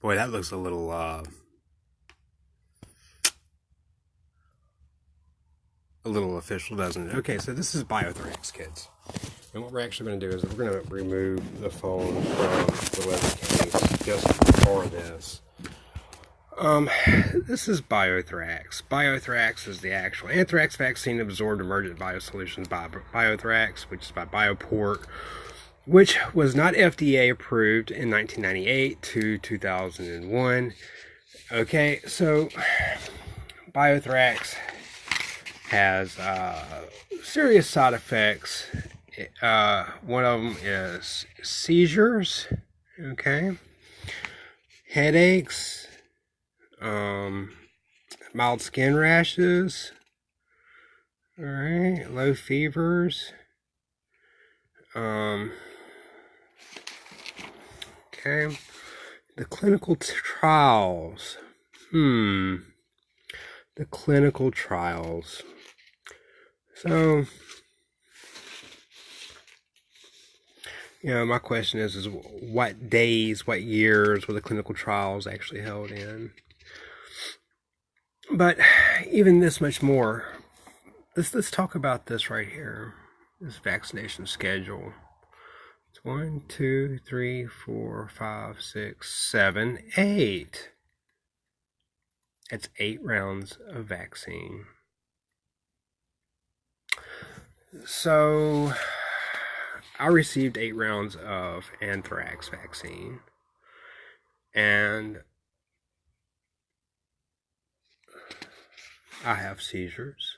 Boy, that looks a little official, doesn't it? Okay, so this is Biothrax, kids. And what we're actually going to do is we're going to remove the phone from the leather case just for this. This is Biothrax. Biothrax is the actual anthrax vaccine absorbed emergent biosolutions by Biothrax, which is by Bioport, which was not FDA approved in 1998 to 2001. Okay, so Biothrax has serious side effects. One of them is seizures, okay, headaches, mild skin rashes, all right, low fevers, okay. The clinical trials. The clinical trials. So, my question is what days, what years were the clinical trials actually held in? But even this much more, let's talk about this right here. This vaccination schedule. It's 1, 2, 3, 4, 5, 6, 7, 8. It's 8 rounds of vaccine. So I received 8 rounds of anthrax vaccine, and I have seizures,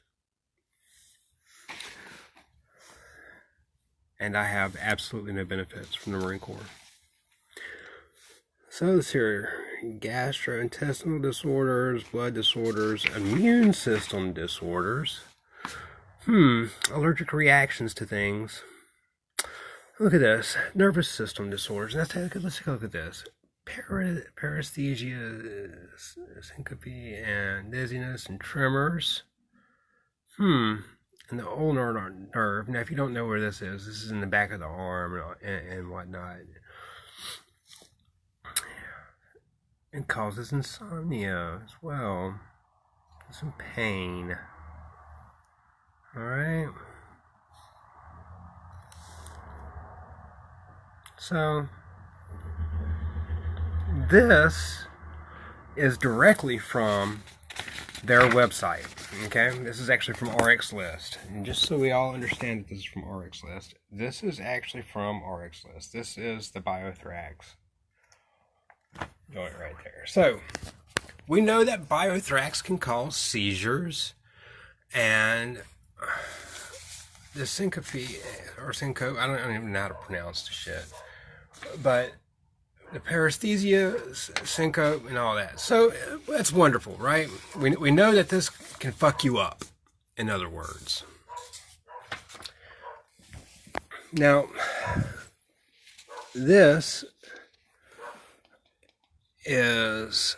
and I have absolutely no benefits from the Marine Corps. So let's hear gastrointestinal disorders, blood disorders, immune system disorders, allergic reactions to things. Look at this. Nervous system disorders. Let's take a look at this. Paresthesia, syncope, and dizziness and tremors. And the ulnar nerve. Now, if you don't know where this is in the back of the arm and whatnot. It causes insomnia as well. Some pain. Alright. So, this is directly from their website. Okay? This is actually from RX List. And just so we all understand that this is from RX List, this is actually from RX List. This is the Biothrax joint right there. So, we know that Biothrax can cause seizures, and the syncope, I don't even know how to pronounce the shit, but the paresthesia, syncope, and all that. So that's wonderful, right? We know that this can fuck you up, in other words. Now, this is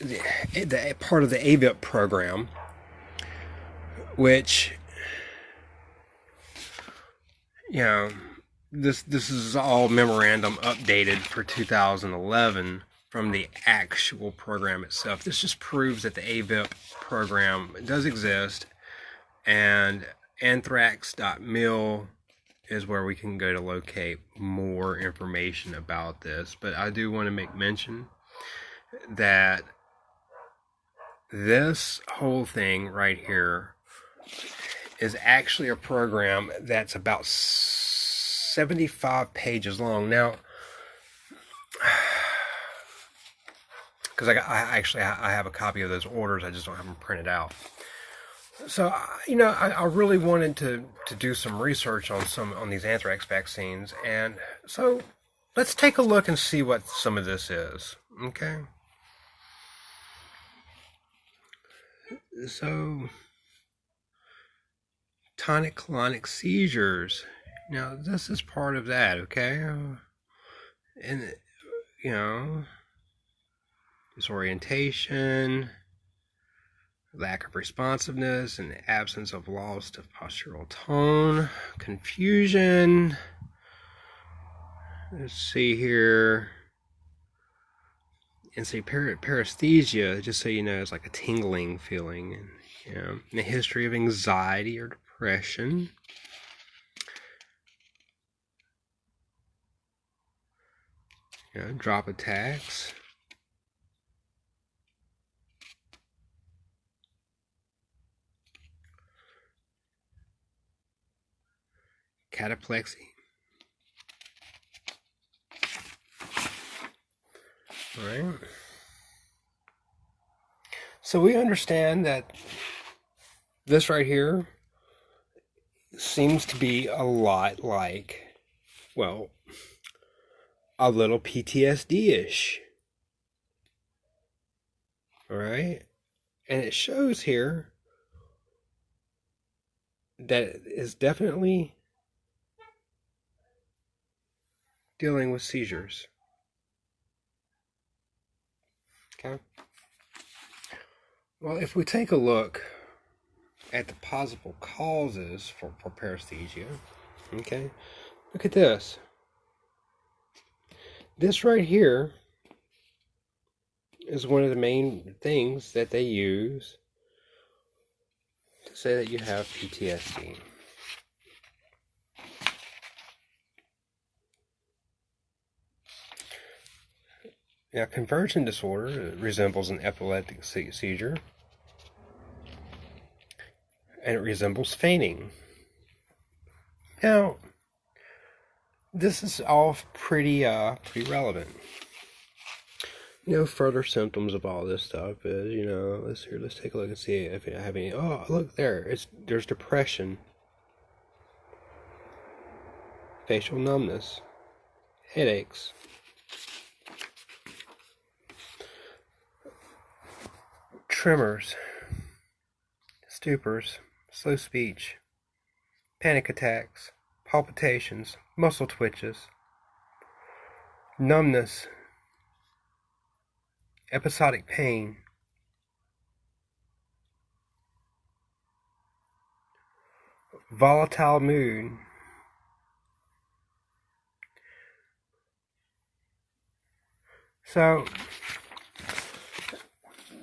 the part of the AVIP program, which, this is all memorandum updated for 2011 from the actual program itself. This just proves that the AVIP program does exist, and anthrax.mil is where we can go to locate more information about this. But I do want to make mention that this whole thing right here is actually a program that's about 75 pages long. Now, because I have a copy of those orders, I just don't have them printed out. So, I really wanted to do some research on these anthrax vaccines, and so let's take a look and see what some of this is. Okay. So, tonic-clonic seizures. Now, this is part of that, okay? And, disorientation, lack of responsiveness, and absence of loss of postural tone, confusion. Let's see here. And so paresthesia, just so you know, is like a tingling feeling. And, you know, in the history of anxiety or depression. You know, drop attacks. Cataplexy. All right. So we understand that this right here seems to be a lot like, well, a little PTSD-ish. All right. And it shows here that it is definitely dealing with seizures. Okay. Well, if we take a look at the possible causes for paresthesia, okay, look at this. This right here is one of the main things that they use to say that you have PTSD. Now, conversion disorder resembles an epileptic seizure, and it resembles fainting. Now, this is all pretty relevant. You know, further symptoms of all this stuff is, you know, let's take a look and see if I have any. Oh, look there, there's depression, facial numbness, headaches, tremors, stupors, slow speech, panic attacks, palpitations, muscle twitches, numbness, episodic pain, volatile mood, so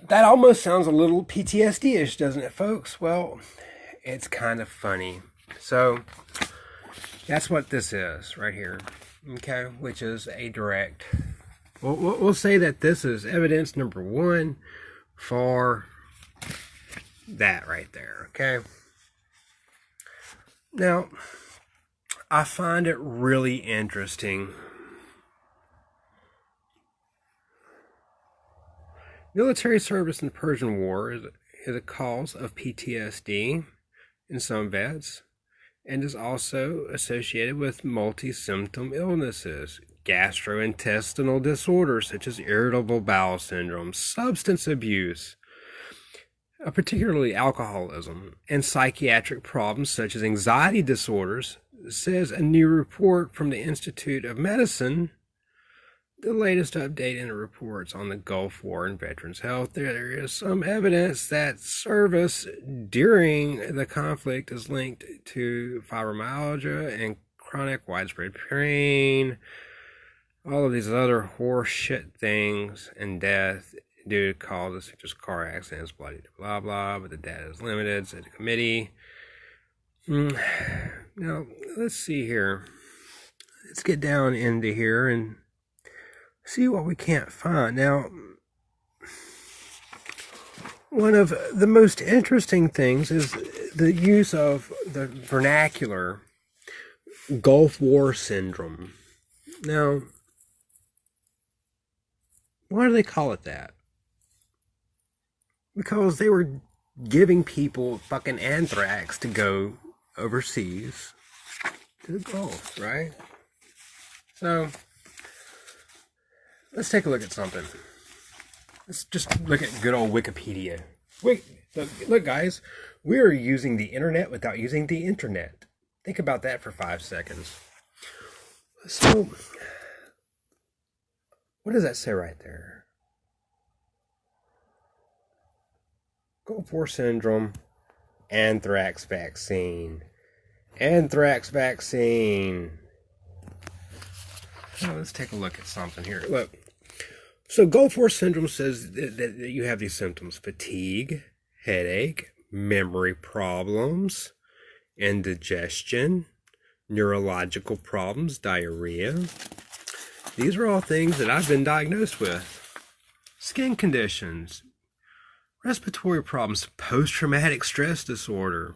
that almost sounds a little PTSD-ish, doesn't it, folks? Well, it's kind of funny. So that's what this is right here, okay, which is a direct. We'll say that this is evidence number one for that right there, okay? Now, I find it really interesting. Military service in the Persian War is a cause of PTSD in some vets, and is also associated with multi-symptom illnesses, gastrointestinal disorders such as irritable bowel syndrome, substance abuse, particularly alcoholism, and psychiatric problems such as anxiety disorders, says a new report from the Institute of Medicine. The latest update in the reports on the Gulf War and veterans' health, there is some evidence that service during the conflict is linked to fibromyalgia and chronic widespread pain, all of these other horse shit things, and death due to causes such as car accidents, blah blah, but the data is limited, said the committee. Now, let's see here. Let's get down into here and see what we can't find. Now, one of the most interesting things is the use of the vernacular Gulf War syndrome. Now, why do they call it that? Because they were giving people fucking anthrax to go overseas to the Gulf, right? So, let's take a look at something. Let's just look at good old Wikipedia. Wait, look guys, we are using the internet without using the internet. Think about that for 5 seconds. So, what does that say right there? Gulf War syndrome, anthrax vaccine. Anthrax vaccine. Now let's take a look at something here. Look, So Gulf War syndrome says that you have these symptoms: fatigue, headache, memory problems, indigestion, neurological problems, diarrhea. These are all things that I've been diagnosed with. Skin conditions, respiratory problems, post-traumatic stress disorder,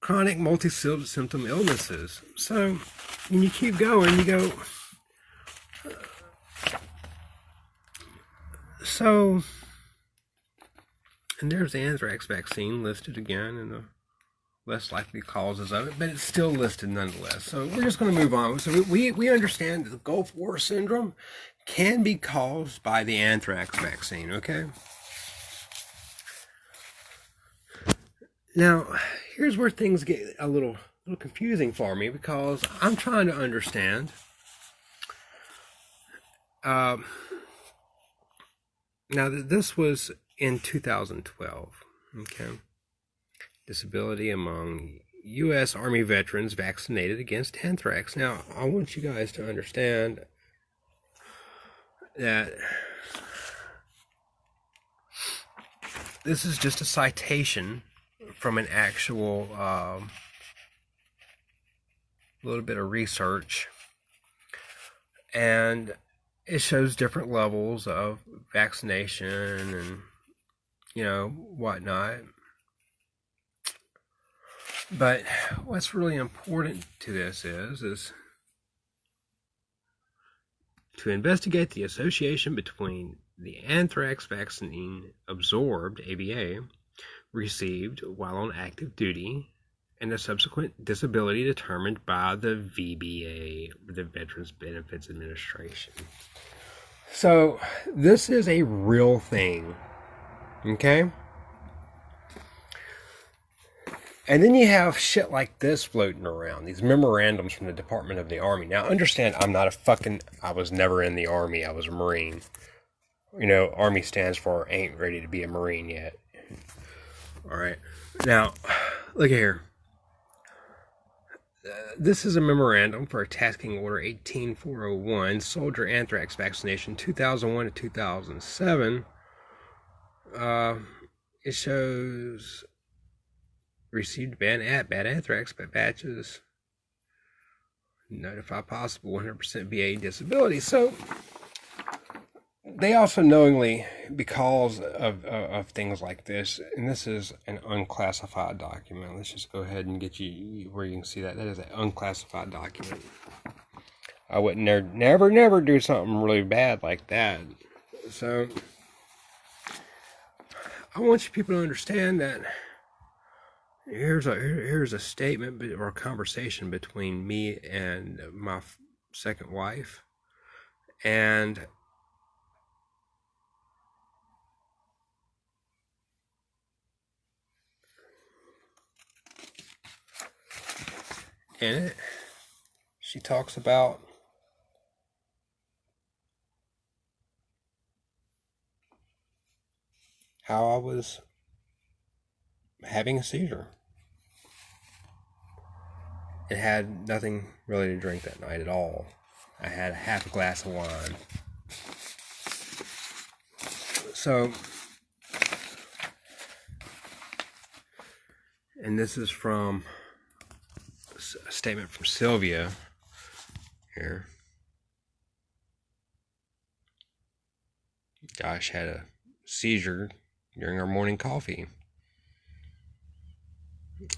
chronic multi-symptom illnesses. So when you keep going, you go, so, and there's the anthrax vaccine listed again and the less likely causes of it, but it's still listed nonetheless. So we're just going to move on. So we understand that the Gulf War syndrome can be caused by the anthrax vaccine, okay? Now, here's where things get a little confusing for me, because I'm trying to understand. Now, this was in 2012, okay? Disability among U.S. Army veterans vaccinated against anthrax. Now, I want you guys to understand that this is just a citation from an actual little bit of research, and it shows different levels of vaccination and, you know, whatnot. But what's really important to this is to investigate the association between the anthrax vaccine absorbed, ABA, received while on active duty, and the subsequent disability determined by the VBA, the Veterans Benefits Administration. So this is a real thing, okay? And then you have shit like this floating around, these memorandums from the Department of the Army. Now, understand, I was never in the Army. I was a Marine. You know, Army stands for ain't ready to be a Marine yet. All right. Now, look here. This is a memorandum for a tasking order 18401, soldier anthrax vaccination 2001 to 2007. It shows received bad anthrax batches, notify possible 100% VA disability. So they also knowingly, because of things like this, and this is an unclassified document. Let's just go ahead and get you where you can see that. That is an unclassified document. I would never do something really bad like that. So I want you people to understand that here's a statement or a conversation between me and my second wife, and in it she talks about how I was having a seizure. It had nothing really to drink that night at all. I had a half a glass of wine. So, and this is from a statement from Sylvia here. Josh had a seizure during our morning coffee.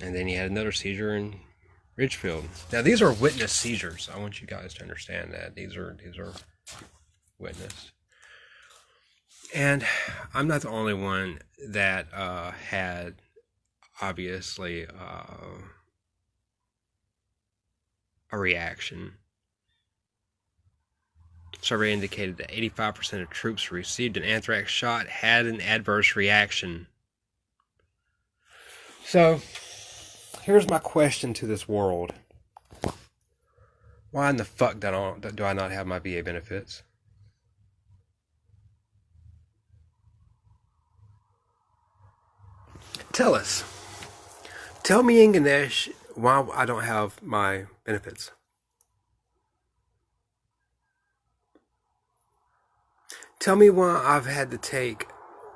And then he had another seizure in Ridgefield. Now, these are witness seizures. I want you guys to understand that. These are witness. And I'm not the only one that had, obviously, a reaction. Survey indicated that 85% of troops who received an anthrax shot had an adverse reaction. So, here's my question to this world. Why in the fuck do I not have my VA benefits? Tell us. Tell me in Ganesh why I don't have my benefits. Tell me why I've had to take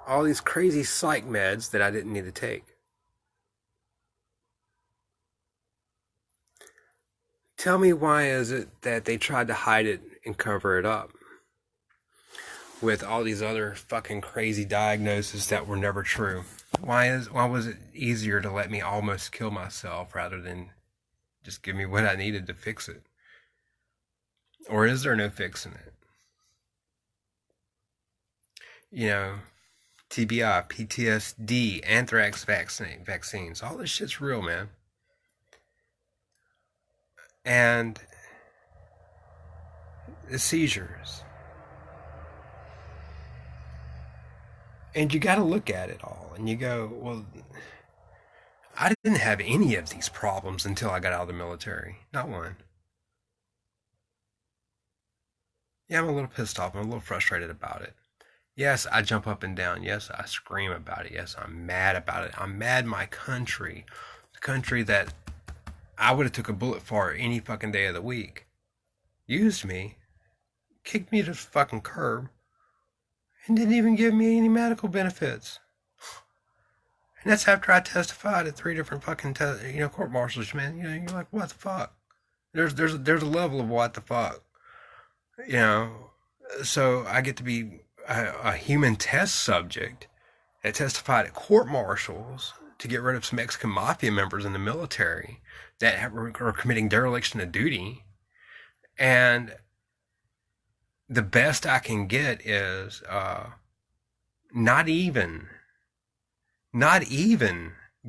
all these crazy psych meds that I didn't need to take. Tell me why is it that they tried to hide it and cover it up with all these other fucking crazy diagnoses that were never true? Why was it easier to let me almost kill myself rather than just give me what I needed to fix it? Or is there no fixing it? You know, TBI, PTSD, anthrax vaccines, all this shit's real, man. And the seizures. And you got to look at it all and you go, well, I didn't have any of these problems until I got out of the military. Not one. Yeah, I'm a little pissed off. I'm a little frustrated about it. Yes, I jump up and down. Yes, I scream about it. Yes, I'm mad about it. I'm mad my country, the country that I would have took a bullet for any fucking day of the week, used me, kicked me to the fucking curb, and didn't even give me any medical benefits. And that's after I testified at 3 different fucking court martials, man. You know, you're like, what the fuck? There's a level of what the fuck, you know. So I get to be a human test subject that testified at court martials to get rid of some Mexican mafia members in the military that are committing dereliction of duty. And the best I can get is not even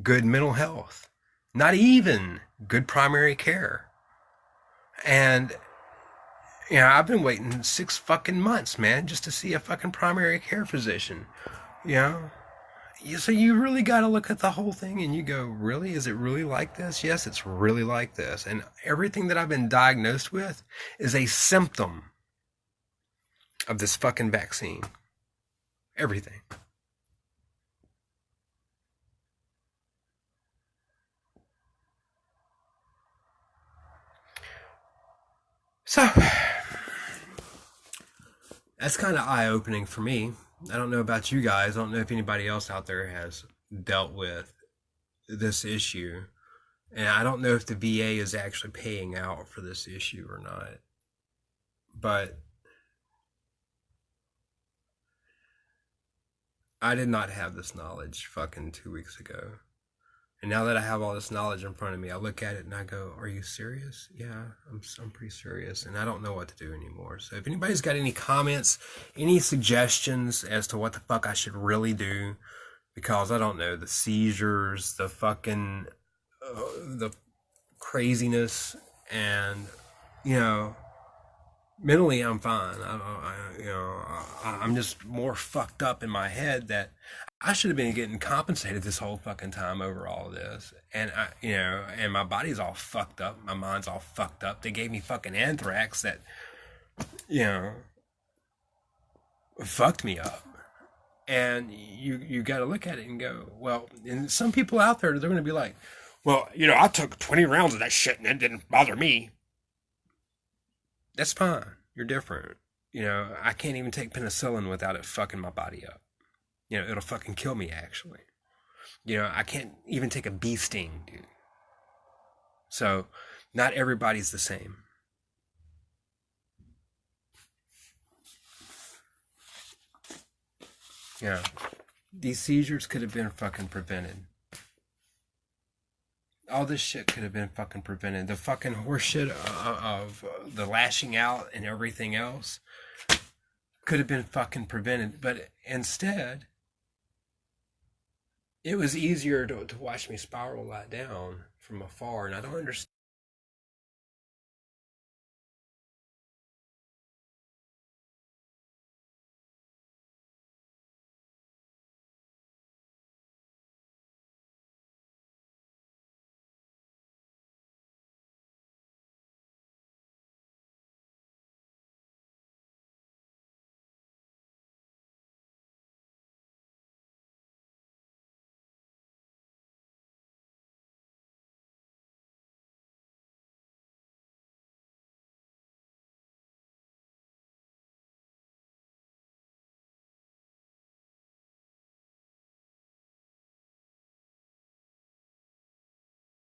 good mental health, not even good primary care. And you know, I've been waiting 6 fucking months, man, just to see a fucking primary care physician. You know, so you really got to look at the whole thing and you go, really? Is it really like this? Yes, it's really like this. And everything that I've been diagnosed with is a symptom of this fucking vaccine. Everything. So, that's kind of eye-opening for me. I don't know about you guys. I don't know if anybody else out there has dealt with this issue. And I don't know if the VA is actually paying out for this issue or not. But I did not have this knowledge fucking 2 weeks ago. And now that I have all this knowledge in front of me, I look at it and I go, are you serious? Yeah, I'm pretty serious. And I don't know what to do anymore. So if anybody's got any comments, any suggestions as to what the fuck I should really do, because I don't know, the seizures, the fucking, the craziness, and, you know, mentally I'm fine. I'm just more fucked up in my head that I should have been getting compensated this whole fucking time over all of this. And and my body's all fucked up. My mind's all fucked up. They gave me fucking anthrax that, you know, fucked me up. And you got to look at it and go, well, and some people out there, they're going to be like, well, you know, I took 20 rounds of that shit and it didn't bother me. That's fine. You're different. You know, I can't even take penicillin without it fucking my body up. You know, it'll fucking kill me, actually. You know, I can't even take a bee sting, dude. So, not everybody's the same. Yeah. These seizures could have been fucking prevented. All this shit could have been fucking prevented. The fucking horseshit of the lashing out and everything else could have been fucking prevented. But instead, it was easier to watch me spiral that down from afar. And I don't understand